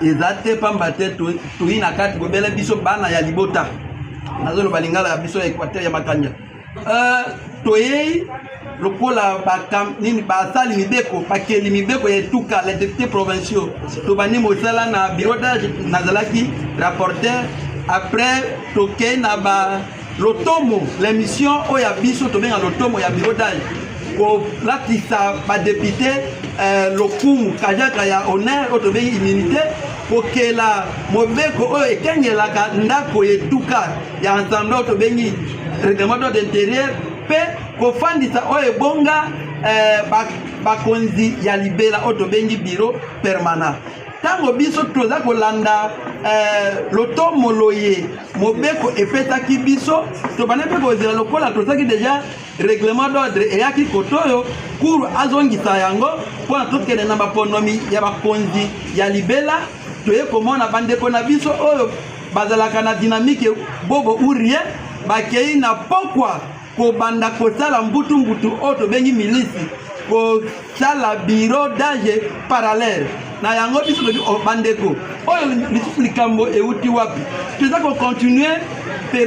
ezate pambate tuyi na kati bobele biso bana ya libota nazolo balingala ya biso ya Équateur ya makanja toyei lokola nini basali mibeko bakeli mibeko ya etuka les députés provinciaux tobandi mosala na bureau d'âge nazalaki rapporteur après tokei na lotomo l'émission oyo ya biso tobenga lotomo ya bureau d'âge kolatisa badepute lokumu kajaka ya honneur oyo tobengi immunité kokela mobeko oyo ekengelaka ndako etuka ya ensemble oyo tobengi règlement d'ordre intérieur mpe kofandisa oyo ebonga bakonzi ya libela oyo tobengi bureau permanent ntango biso toza kolanda lotomo loye mobeko epesaki biso tobanda mpe kozela lokola tozalaki deja règlement d'ordre eyaki kotoyo kuru azongisa yango mpona tokende na baponomi ya bakonzi ya libela toye komona bandeko na biso oyo bazalaka na dynamique bobo urie bakei na pokwa kobanda kosala mbutu oyo tobengi milisi kosala bureau d'âge parallèle na yango biso tobi bandeko oyo lisusu likambo euti wapi toza kocontinue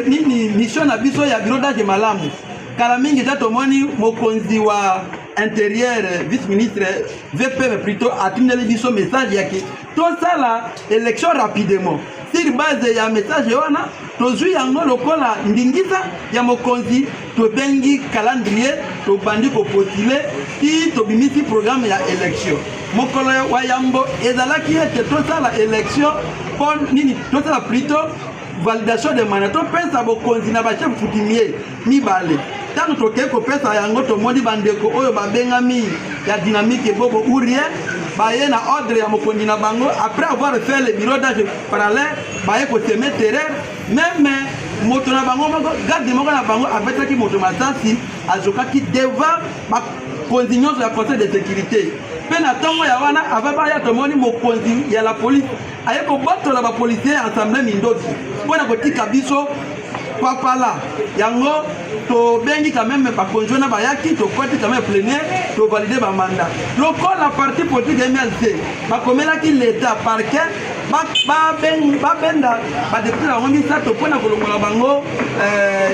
nini mission na biso ya bureau d'âge malamu kala mingi eza tomoni mokonzi wa intérieur vice-ministre VP plutôt atindeli biso message yaki tosala élection rapidement sur base ya message wana tozwi yango lokola ndingisa ya mokonzi tobengi calendrier tobandi kopostule ti tobimisi programme ya élection mokolo wa yambo ezalaki ete tosala élection mpo nini tosala plutôt validation de mandat topesa bokonzi na bachef coutumier mibale ntango tokei kopesa yango tomoni bandeko oyo babengami ya dynamique bobo urie baye na ordre ya mokonzi na bango après avoir fait le bureau d'âge parallèle baye koseme terrain même moto na bango moko garde moko na bango abetaki moto masasi azokaki devant bakonzi nyonso ya conseil de sécurité mpe na ntongo ya wana ava baya tomoni mokonzi ya la police aye kobotola bapolisier ensemble mindoki mpona kotika biso papala yango tobengi quand même bakonzi wana bayaki tokwati quand même plénière tovalide bamanda lokola parti politique MLC bakomelaki l'état parquet babenda badepute bango misato mpona kolongola bango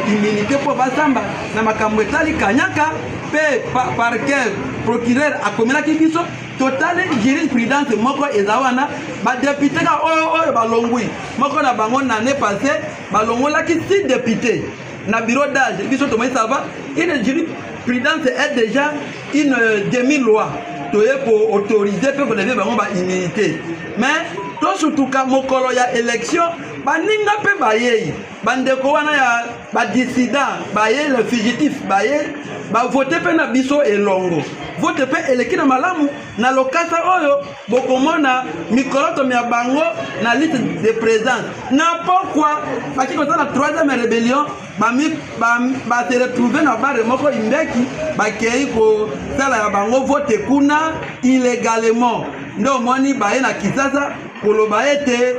immunité mpo basamba na makambo etali kanyaka mpe parquet procureur akomelaki biso totale jurisprudence moko eza wana badepute ka oyo balongwi moko na bango na année passée balongolaki 6 députés na bureau d'âge biso tomoi ça va une jurisprudence est déjà une demi-loi toye ko autoriser pe ko lever bango ba immunité mais tosutuka mokolo ya élection baninga pe bayei bandeko wana ya badissident baye le fugitif baye bavote pe na biso elongo vote pe eleki na malamu na lokasa oyo bokomona mikoloto ya bango na liste de présence na pourquoi baki kosala 3e rébellion ba se retrouver na bare moko imbeki bakei kosala ya bango vote kuna illégalement ndo moni baye na Kisasa koloba ete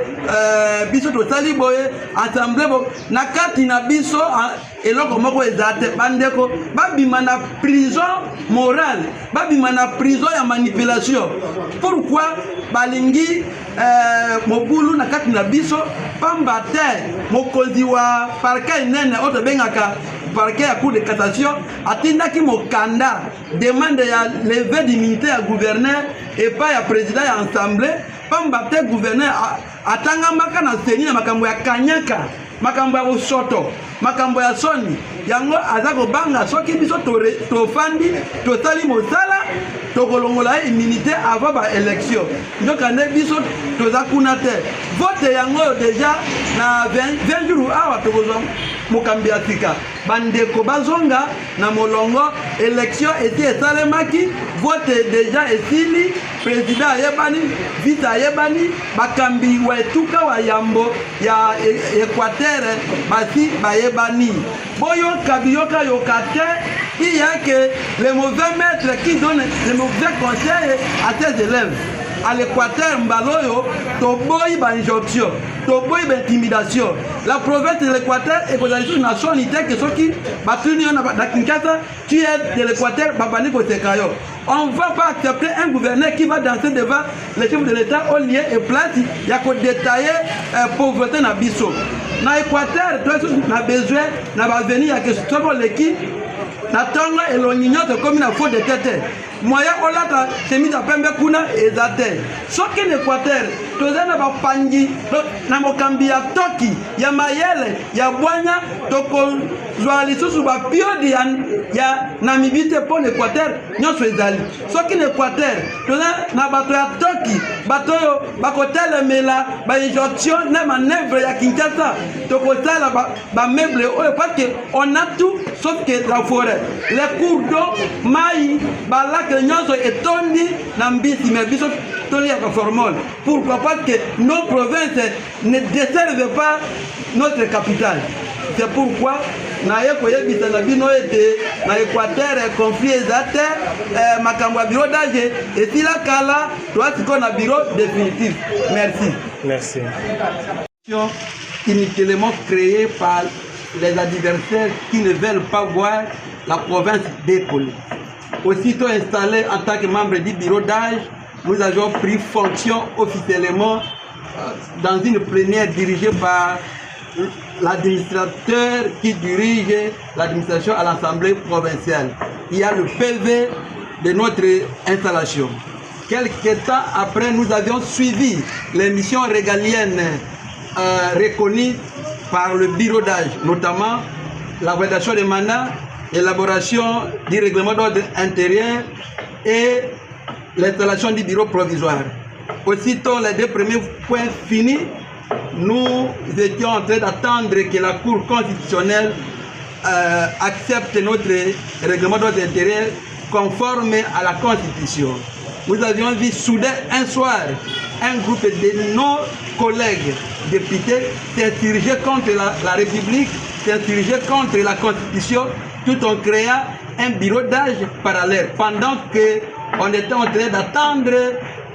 biso tosali boye assemblée na kati na biso eloko moko ezate bandeko babima na prison morale babima na prison ya manipulation pourquoi balingi mobulu na kati na biso pamba te mokonzi wa parquet nene oto bengaka parquet ya cour de cassation atindaki mokanda demande ya levée d'immunité ya gouverneur et pas ya président ya assemblée pamba te gouverneur atangamaka na seni na makambo ya kanyaka makambo ya bosoto makambo ya soni yango aza kobanga soki biso tofandi tosali mosala tokolongola immunité avant ba élection ndokande biso toza kuna te vote yango déjà na 20 jours awa tokozwa mokambi ya sika bandeko bazonga na molongo élection eti esalemaki vote déjà esili président ayebani vice ayebani bakambi wa etuka wa yambo ya Équateur basi bayebani boyoka biyoka yoka te il y a que les mauvais maîtres qui donnent les mauvais conseils à tes élèves à l'Équateur mbaloyo toboyi ba injonction toboyi ba intimidation la province de l'Équateur est une nationalité que ceux qui batuni na Kinshasa tu es de l'Équateur babani ko sekayo On ne va pas accepter un gouverneur qui va danser devant les chefs de l'État au lieu et place. Il y a qu'à détailler pauvreté dans Bissau. Dans l'Équateur, on a besoin d'avenir à que ce soit l'équipe. Natonga et l'onignon c'est comme une faute de tête. Moyen olata chemise à pembe kuna ezate. Soki l'Équateur, toza na bapangi na mokambi ya toki, ya mayele, ya bwanya, toko zwa lisusu ba piodi ya Namibie pour l'Équateur, nyonso ezali. Soki l'Équateur, toza na bato ya toki, bato yo bakotele mela, ba injonction na manœuvre ya Kinshasa, toko sala ba meuble parce que on a tout sauf que la forêt. Les cours d'eau, maï, balak, nyonso et tondi, nambisi, mais biso toli à formol. Pourquoi? Parce que nos provinces ne desservent pas notre capitale. C'est pourquoi naye koyebisa na bino ete na Équateur conflit ezate makambo ya bureau d'âge et si la kala toi siko na bureau définitif. Merci. Merci. Inutilement créée par les adversaires qui ne veulent pas voir la province décoller. Aussitôt installé en tant que membre du bureau d'âge, nous avions pris fonction officiellement dans une plénière dirigée par l'administrateur qui dirige l'administration à l'Assemblée provinciale. Il y a le PV de notre installation. Quelques temps après, nous avions suivi les missions régaliennes reconnues par le bureau d'âge, notamment la validation des mandats, l'élaboration du règlement d'ordre intérieur et l'installation du bureau provisoire. Aussitôt les deux premiers points finis, nous étions en train d'attendre que la Cour constitutionnelle accepte notre règlement d'ordre intérieur conforme à la Constitution. Nous avions vu soudain un soir un groupe de nos collègues députés s'insurger contre la République, s'insurger contre la Constitution, tout en créant un bureau d'âge parallèle. Pendant qu'on était en train d'attendre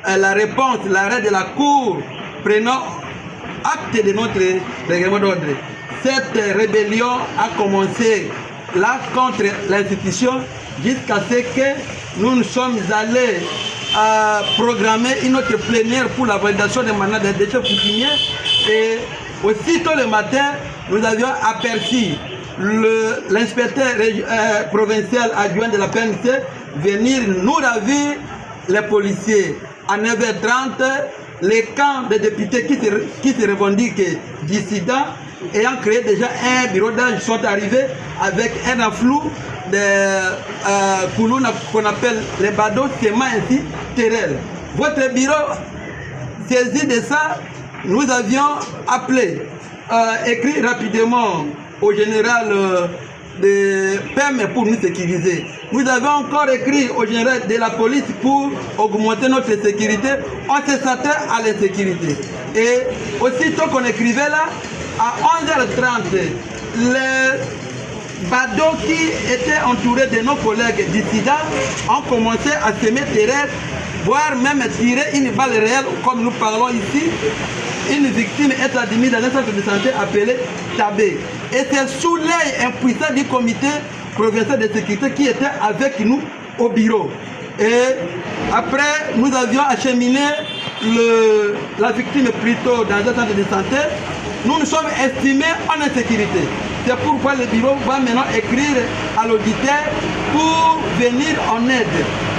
la réponse, l'arrêt de la Cour, prenant acte de notre règlement d'ordre. Cette rébellion a commencé là contre l'institution jusqu'à ce que nous sommes allés programmer une autre plénière pour la validation des mandats des déchets coutumiers et aussitôt le matin, nous avions aperçu l'inspecteur provincial adjoint de la PNC venir nous ravir les policiers. À 9h30, les camps des députés qui se revendiquent dissidents, ayant créé déjà un bureau d'âge, sont arrivés avec un afflux de Koulouna qu'on appelle les badauds, sémant ainsi terrel. Votre bureau, saisi de ça, nous avions appelé, écrit rapidement au général de PEM pour nous sécuriser. Nous avons encore écrit au général de la police pour augmenter notre sécurité. On se s'attend à l'insécurité. Et aussitôt qu'on écrivait là, à 11h30, les badauds qui étaient entourés de nos collègues dissidents ont commencé à semer terreur, voire même tirer une balle réelle, comme nous parlons ici. Une victime est admise dans un centre de santé appelé Tabé. Et c'est sous l'œil impuissant du comité provincial de sécurité qui était avec nous au bureau. Et après, nous avions acheminé la victime plutôt dans un centre de santé. Nous nous sommes estimés en insécurité. C'est pourquoi le bureau va maintenant écrire à l'auditeur pour venir en aide.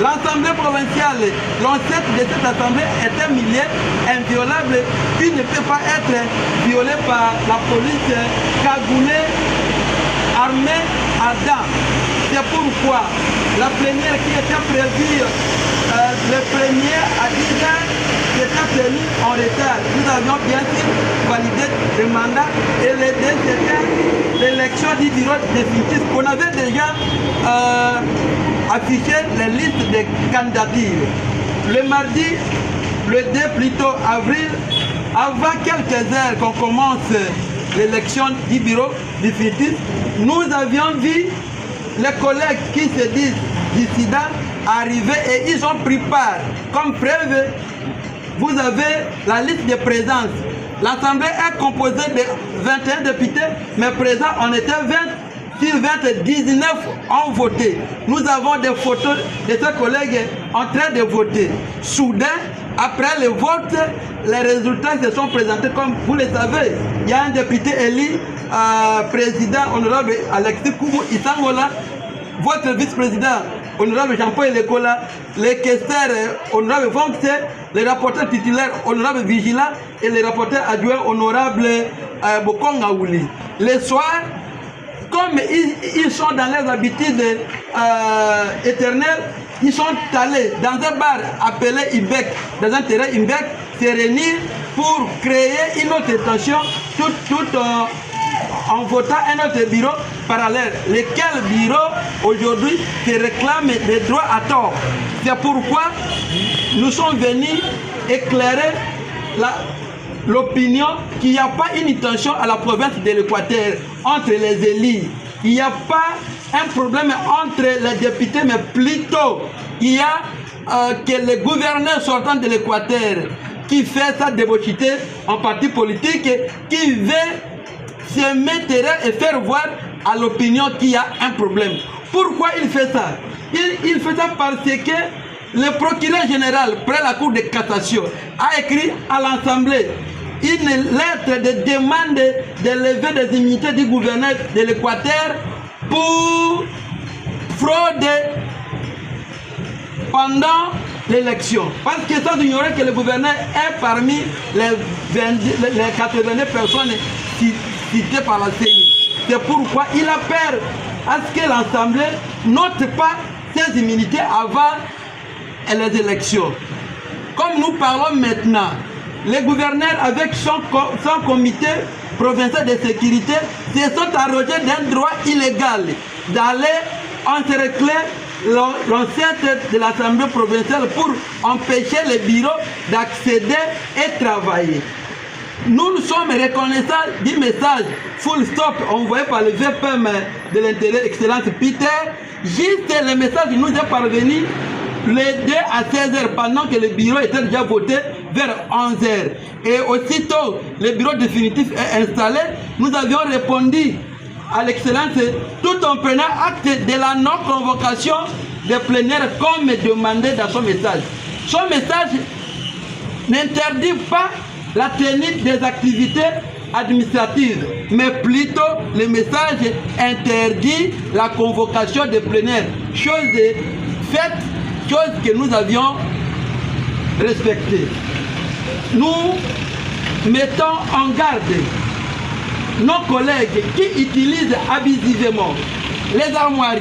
L'Assemblée provinciale, l'ancêtre de cette assemblée est un milieu inviolable qui ne peut pas être violé par la police cagoulée, armée à dents. C'est pourquoi la plénière qui était prévue le premier à 10h était prévue en retard. Nous avions bien sûr validé le mandat et le c'était l'élection du bureau définitif. On avait déjà affiché les listes de candidatures. Le mardi, le 2 plutôt avril, avant quelques heures qu'on commence l'élection du bureau définitif, nous avions vu les collègues qui se disent dissidents arriver et ils ont pris part. Comme preuve, vous avez la liste de présence. L'Assemblée est composée de 21 députés, mais présents on était 20 sur 20, 19 ont voté. Nous avons des photos de ces collègues en train de voter. Soudain, après le vote, les résultats se sont présentés comme vous le savez. Il y a un député élu, président honorable Alexis Koumou Isangola, votre vice-président honorable Jean-Paul Lekola, les questeurs honorable Vonxe, les rapporteurs titulaires honorable Vigila et les rapporteurs adjoints honorable Bokonga Ouli. Le soir, comme ils sont dans leurs habitudes éternelles, ils sont allés dans un bar appelé Ibec, dans un terrain Ibec, se réunir pour créer une autre tension tout en votant un autre bureau parallèle, lequel bureau aujourd'hui se réclame des droits à tort. C'est pourquoi nous sommes venus éclairer l'opinion qu'il n'y a pas une tension à la province de l'Équateur entre les élus. Il n'y a pas un problème entre les députés, mais plutôt il y a que le gouverneur sortant de l'Équateur qui fait sa débauchité en parti politique, qui veut se mettre et faire voir à l'opinion qu'il y a un problème. Pourquoi il fait ça? Il fait ça parce que le procureur général, près la Cour de cassation, a écrit à l'Assemblée une lettre de demande de lever des immunités du gouverneur de l'Équateur pour fraude pendant l'élection. Parce que ça ignorait que le gouverneur est parmi les 82 personnes citées par la CENI. C'est pourquoi il a peur à ce que l'Assemblée note pas ses immunités avant les élections. Comme nous parlons maintenant, les gouverneurs avec son comité provincial de sécurité se sont arrogés d'un droit illégal d'aller encercler l'enceinte de l'Assemblée provinciale pour empêcher les bureaux d'accéder et travailler. Nous sommes reconnaissants du message full stop envoyé par le VPM de l'intérieur, Excellence Peter. Juste le message nous est parvenu les 2 à 16h pendant que le bureau était déjà voté vers 11h. Et aussitôt le bureau définitif est installé, nous avions répondu à l'excellence tout en prenant acte de la non-convocation des plénières comme demandé dans son message. Son message n'interdit pas la tenue des activités administratives, mais plutôt le message interdit la convocation des plénières, chose faite, chose que nous avions respectée. Nous mettons en garde nos collègues qui utilisent abusivement les armoiries,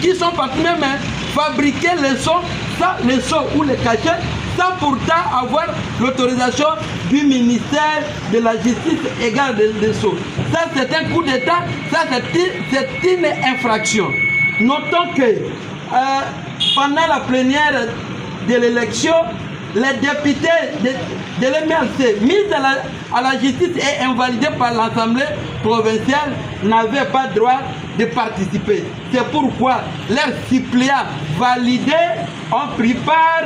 qui sont partis même fabriquer les sons ou les cachets sans pourtant avoir l'autorisation du ministère de la Justice et garde des Sceaux. Ça, c'est un coup d'État, ça, c'est une infraction. Notons que pendant la plénière de l'élection, les députés de l'MRC mis à la justice et invalidés par l'Assemblée provinciale n'avaient pas droit de participer. C'est pourquoi leurs suppléants validés ont pris part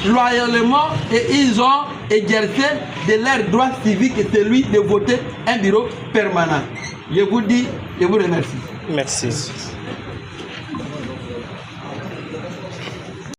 loyalement et ils ont exercé de leur droit civique, celui de voter un bureau permanent. Je vous dis, je vous remercie. Merci.